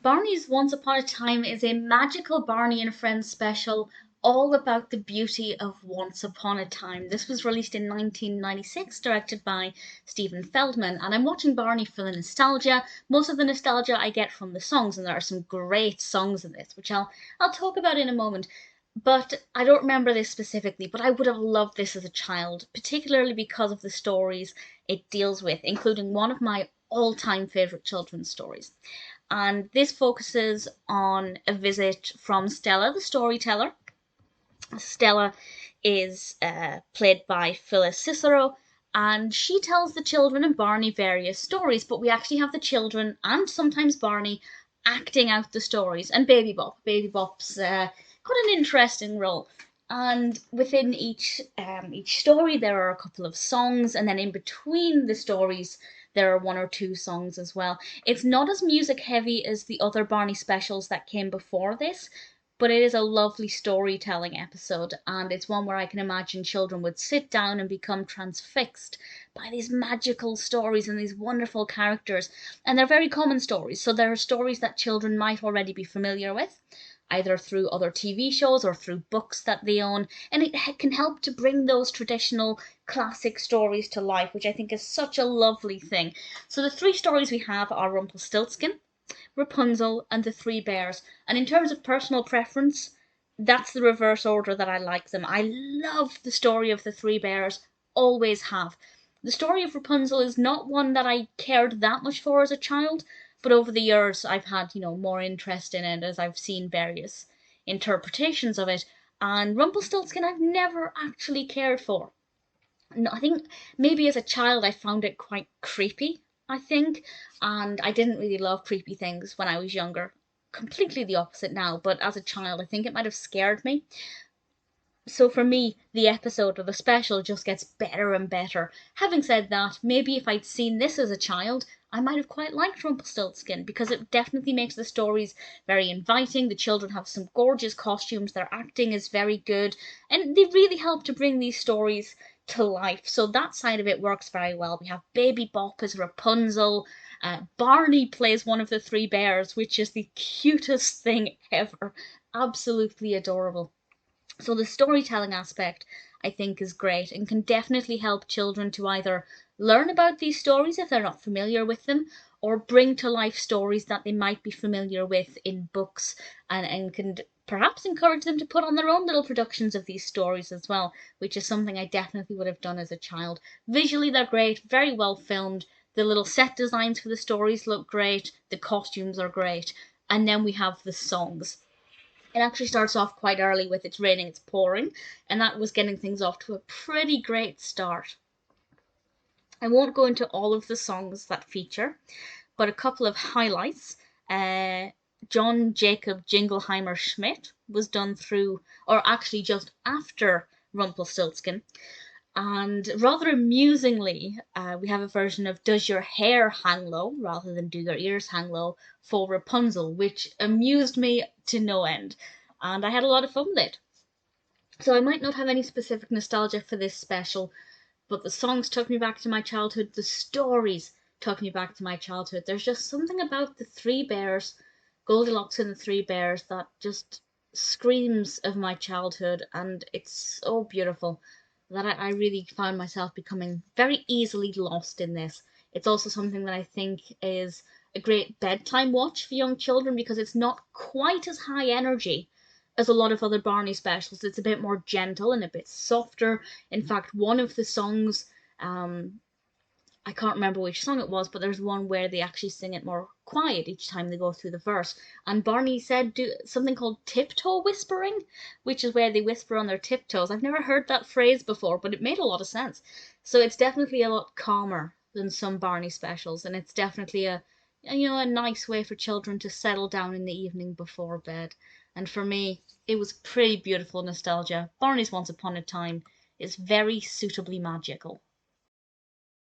Barney's Once Upon a Time is a magical Barney and Friends special all about the beauty of Once Upon a Time. This was released in 1996, directed by Stephen Feldman, and I'm watching Barney for the nostalgia. Most of the nostalgia I get from the songs, and there are some great songs in this, which I'll talk about in a moment. But I don't remember this specifically, but I would have loved this as a child, particularly because of the stories it deals with, including one of my all-time favorite children's stories. And this focuses on a visit from Stella, the storyteller. Stella is played by Phyllis Cicero, and she tells the children and Barney various stories, but we actually have the children and sometimes Barney acting out the stories, and Baby Bop. Baby Bop's got an interesting role. And within each story, there are a couple of songs, and then in between the stories, there are one or two songs as well. It's not as music heavy as the other Barney specials that came before this, but it is a lovely storytelling episode, and it's one where I can imagine children would sit down and become transfixed by these magical stories and these wonderful characters. And they're very common stories, so there are stories that children might already be familiar with, either through other TV shows or through books that they own, and it can help to bring those traditional classic stories to life, which I think is such a lovely thing. So the three stories we have are Rumpelstiltskin, Rapunzel, and the Three Bears. And in terms of personal preference, that's the reverse order that I like them. I love the story of the Three Bears, always have. The story of Rapunzel is not one that I cared that much for as a child, but over the years I've had, more interest in it as I've seen various interpretations of it. And Rumpelstiltskin I've never actually cared for. No, I think maybe as a child I found it quite creepy, I think, and I didn't really love creepy things when I was younger. Completely the opposite now, but as a child I think it might have scared me. So for me, the episode or the special just gets better and better. Having said that, maybe if I'd seen this as a child, I might have quite liked Rumpelstiltskin, because it definitely makes the stories very inviting. The children have some gorgeous costumes, their acting is very good, and they really help to bring these stories to life. So that side of it works very well. We have Baby Bop as Rapunzel. Barney plays one of the Three Bears, which is the cutest thing ever. Absolutely adorable. So the storytelling aspect, I think, is great and can definitely help children to either learn about these stories if they're not familiar with them, or bring to life stories that they might be familiar with in books, and can perhaps encourage them to put on their own little productions of these stories as well, which is something I definitely would have done as a child. Visually, they're great, very well filmed. The little set designs for the stories look great. The costumes are great. And then we have the songs. It actually starts off quite early with It's Raining, It's Pouring, and that was getting things off to a pretty great start. I won't go into all of the songs that feature, but a couple of highlights. John Jacob Jingleheimer Schmidt was done through, or actually just after Rumpelstiltskin. And rather amusingly, we have a version of Does Your Hair Hang Low rather than Do Your Ears Hang Low for Rapunzel, which amused me to no end. And I had a lot of fun with it. So I might not have any specific nostalgia for this special, but the songs took me back to my childhood. The stories took me back to my childhood. There's just something about the Three Bears, Goldilocks and the Three Bears, that just screams of my childhood, and it's so beautiful that I really found myself becoming very easily lost in this. It's also something that I think is a great bedtime watch for young children, because it's not quite as high energy as a lot of other Barney specials. It's a bit more gentle and a bit softer. In fact, one of the songs, I can't remember which song it was, but there's one where they actually sing it more quiet each time they go through the verse. And Barney said do something called tiptoe whispering, which is where they whisper on their tiptoes. I've never heard that phrase before, but it made a lot of sense. So it's definitely a lot calmer than some Barney specials, and it's definitely a nice way for children to settle down in the evening before bed. And for me, it was pretty beautiful nostalgia. Barney's Once Upon a Time is very suitably magical.